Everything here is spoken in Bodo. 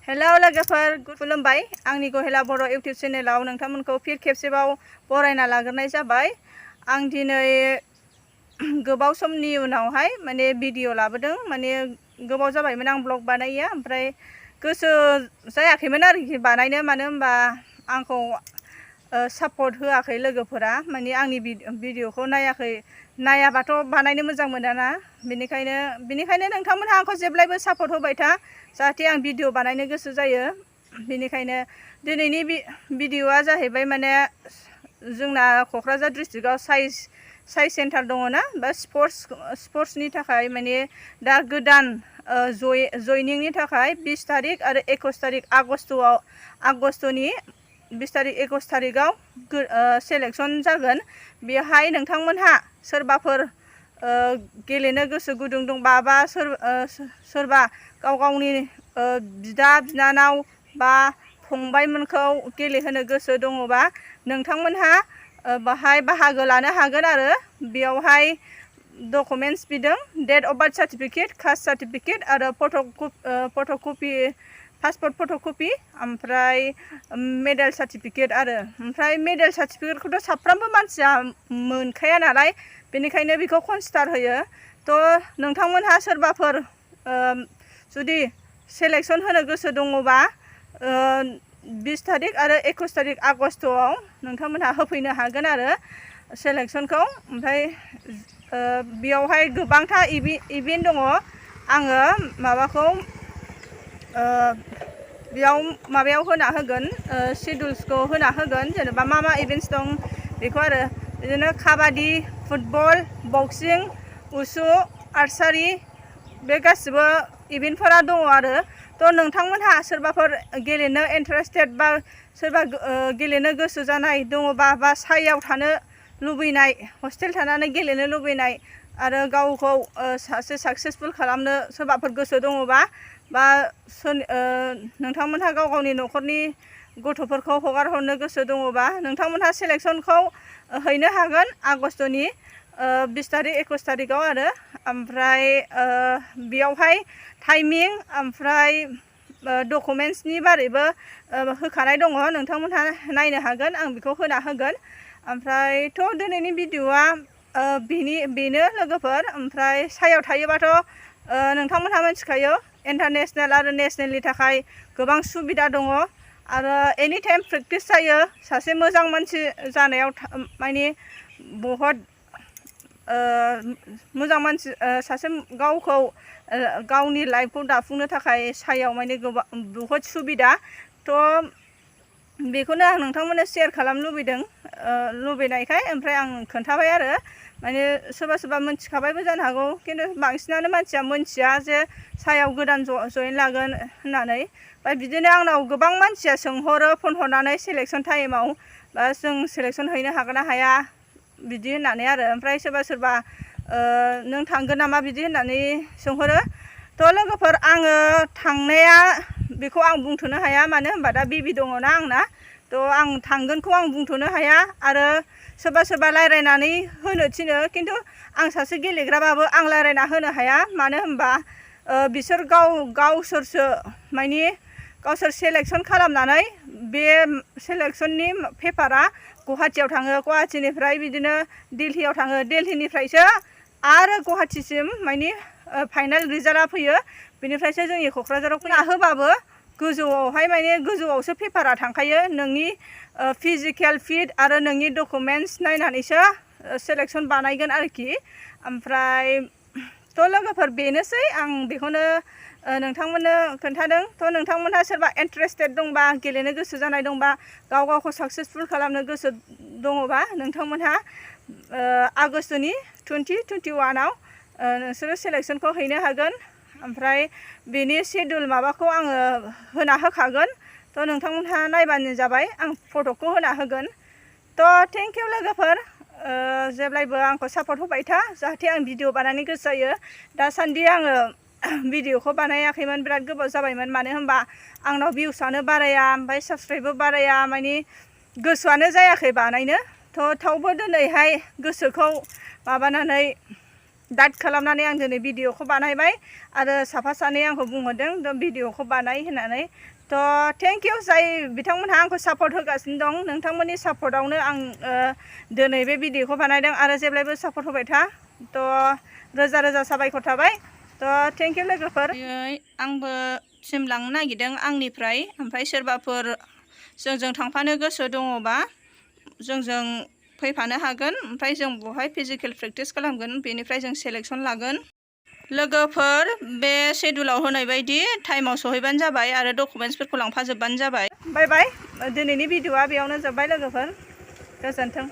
हेलौ लोगोफोर खुलुमबाय आंनि गहेला बर' इउटिउब चेनेलाव नोंथांमोनखौ फिन खेबसेबाव बरायना लाग्रोनाय जाबाय। आं दिनै गोबाव समनि उनावहाय माने भिडिअ लाबोदों। माने गोबाव जाबायमोन आं ब्लग बानायिया, ओमफ्राय गोसो जायाखैमोन आरोखि बानायनो, मानो होनबा आंखौ सापर्ट होआखै लोगोफोरा, माने आंनि भिडिअखौ नायाबाथ' बानायनो मोजां मोनाना। बेनिखायनो नोंथांमोनहा आंखौ जेब्लायबो सापर्ट होबाय था, जाहाथे आं भिडिअ बानायनो गोसो जायो। बेनिखायनो दिनैनि भिडिअआ जाहैबाय माने जोंना क'क्राझार डिस्ट्रिक्टआव साइन्स सेन्टार दङ ना, बा स्पर्ट्सनि थाखाय माने दा गोदान जयनिंनि थाखाय 20 तारिख आरो 21 तारिख आगस्टनि 20 तारिख 21 तारिखआव सेलेक्सन जागोन। बेहाय नोंथांमोनहा सोरबाफोर गेलेनो गोसो गुदुं दंबा, बा सोरबा गावनि बिदा बिनानाव बा फंबायमोनखौ गेलेहोनो गोसो दङबा नोंथांमोनहा बाहाय बाहागो लानो हागोन। आरो बेयावहाय डकुमेन्ट्स बिदों, date of birth certificate, caste certificate आरो फट'कपि, पासपर्ट फट'कपि, ओमफ्राय मेडेल सार्टिफिकेट। ओमफ्राय मेडेल सार्टिफिकेटखौथ' साफ्रोमबो मानसिया मोनखाया नालाय, बेनिखायनो बेखौ कनसिडार होयो। थ' नोंथांमोनहा सोरबाफोर जुदि सेलेक्सन होनो गोसो दङबा 20 तारिख आरो 21 तारिख आगस्टआव नोंथांमोनहा होफैनो हागोन आरो सेलेक्सनखौ। ओमफ्राय बेयावहाय गोबांथा इभेन्ट दङ। आङो माबाखौ माबायाव होना होगोन, शेड्युल्सखौ होना होगोन, जेनेबा मा इभेन्ट्स दं बेखौ। आरो बिदिनो काबादि, फुटबल, बक्सिं, उसु, आर्सारि, बे गासिबो इभेन्टफोरा दङ आरो। थ' नोंथांमोनहा सोरबाफोर गेलेनो इन्टारेस्टेड बा सोरबा गेलेनो गोसो जानाय दङबा, बा साइयाव थानो लुबैनाय, हस्टेल थानानै गेलेनो लुबैनाय आरो गावखौ सासे साक्सेसफुल खालामनो सोरबाफोर गोसो दङबा, बा नोंथांमोनहा गावनि न'खरनि गथ'फोरखौ हगार हरनो गोसो दङबा नोंथांमोनहा सेलेक्सनखौ हैनो हागोन आगस्टनि 20 तारिख 21 तारिखआव आरो। ओमफ्राय बेयावहाय टाइमिं ओमफ्राय डकुमेन्ट्सनि बारैबो होखानाय दङ, नोंथांमोनहा नायनो हागोन, आं बेखौ होना होगोन। ओमफ्रायथ' दिनैनि भिडिअआ बेनो लोगोफोर। ओमफ्राय सायाव थायोबाथ' नोंथांमोनहा मिथिखायो इन्टारनेसनेल आरो नेसनेलनि थाखाय गोबां सुबिदा दङ आरो एनि टाइम प्रेक्टिस जायो। सासे मोजां मानसि जानायाव माने बहुद मोजां मानसि, सासे गावखौ गावनि लाइफखौ दाफुंनो थाखाय सायाव माने बहुद सुबिदा। थ' बेखौनो आं नोंथांमोननो शेयार खालामनो लुबैनायखाय ओमफ्राय आं खोन्थाबाय आरो। माने सोरबा मोनथिखाबायबो जानो हागौ, खिन्थु बांसिनानो मानसिया मोनथिया जे सायाव गोदान जयेन लागोन होननानै। ओमफ्राय बिदिनो आंनाव गोबां मानसिया सोंहरो फन हरनानै सेलेक्सन टाइमाव, बा जों सेलेक्सन हैनो हागोन ना हाया बिदि होननानै आरो। ओमफ्राय सोरबा नों थांगोन नामा बिदि होननानै सोंहरो। थ' लोगोफोर आङो थांनाया बेखौ आं बुंथ'नो हाया, मानो होनबा दा बेबि दङना आंना। थ' आं थांगोनखौ आं बुंथ'नो हाया। आरो सोरबा रायज्लायनानै होनो थिनो, खिन्थु आं सासे गेलेग्राबाबो आं रायज्लायना होनो हाया, मानो होनबा बिसोर गावसोरसो माने गावसोर सेलेक्सन खालामनानै बे सेलेक्सननि पेपारा गुवाहाटियाव थाङो, गुवाहाटिनिफ्राय बिदिनो दिल्लीयाव थाङो, दिल्लीनिफ्रायसो आरो गुवाहाटिसिम माने फाइनाल रिजाल्टआ फैयो, बेनिफ्रायसो जोंनि क'क्राझाराव होबाबो गोजौआवहाय माने गोजौआवसो पेपारा थांखायो। नोंनि फिजिकेल फिट आरो नोंनि डकुमेन्ट्स नायनानैसो सेलेक्सन बानायगोन आरोखि। ओमफ्राय थ' लोगोफोर बेनोसै, आं बेखौनो नोंथांमोननो खोन्थादों। थ' नोंथांमोनहा सोरबा इन्टारेस्टेड दंबा, गेलेनो गोसो जानाय दंबा, गावखौ साक्सेसफुल खालामनो गोसो दङबा नोंथांमोनहा आगस्टनि 2021आव नोंसोरो सेलेक्सनखौ हैनो हागोन। ओमफ्राय बेनि शेड्युल माबाखौ आङो होना होखागोन। थ' नोंथांमोनहा नायबानो जाबाय, आं फट'खौ होना होगोन। थ' थेंक इउ लोगोफोर, जेब्लायबो आंखौ सापर्ट होबाय था, जाहाथे आं भिडिअ बानायनो गोसो जायो। दासान्दि आङो भिडिअखौ बानायाखैमोन, बिराद गोबाव जाबायमोन, मानो होनबा आंनाव भिउसआनो बाराया, ओमफ्राय साबसक्राइबबो बाराया, माने गोसोआनो जायाखै बानायनो। थ' थेवबो दिनैहाय गोसोखौ माबानानै दाद खालामनानै आं दिनै भिडिअखौ बानायबाय आरो साफा सानै आंखौ बुंहरदों भिडिअखौ बानाय होननानै थ' थेंक इउ जाय बिथांमोनहा आंखौ सापर्ट होगासिनो दं नोंथांमोननि सापर्टआवनो आं दिनै बे भिडिअखौ बानायदों आरो जेब्लायबो सापर्ट होबाय था थ' रोजा रोजा साबायखर थाबाय थ' थेंक इउ लोगोफोर आंबो सिम लांनो नागिरदों आंनिफ्राय ओमफ्राय सोरबाफोर जोंजों थांफानो गोसो दङबा जोंजों फैफानो हागोन ओमफ्राय जों बहाय फिजिकेल प्रेक्टिस खालामगोन बेनिफ्राय जों सेलेक्सन लागोन लोगोफोर बे शेड्युलाव होनाय बायदि टाइमाव सहैबानो जाबाय आरो डकुमेन्ट्सफोरखौ लांफाजोबबानो जाबाय बाय बाय दिनैनि भिडिअआ बेयावनो जोब्बाय लोगोफोर गोजोन्थों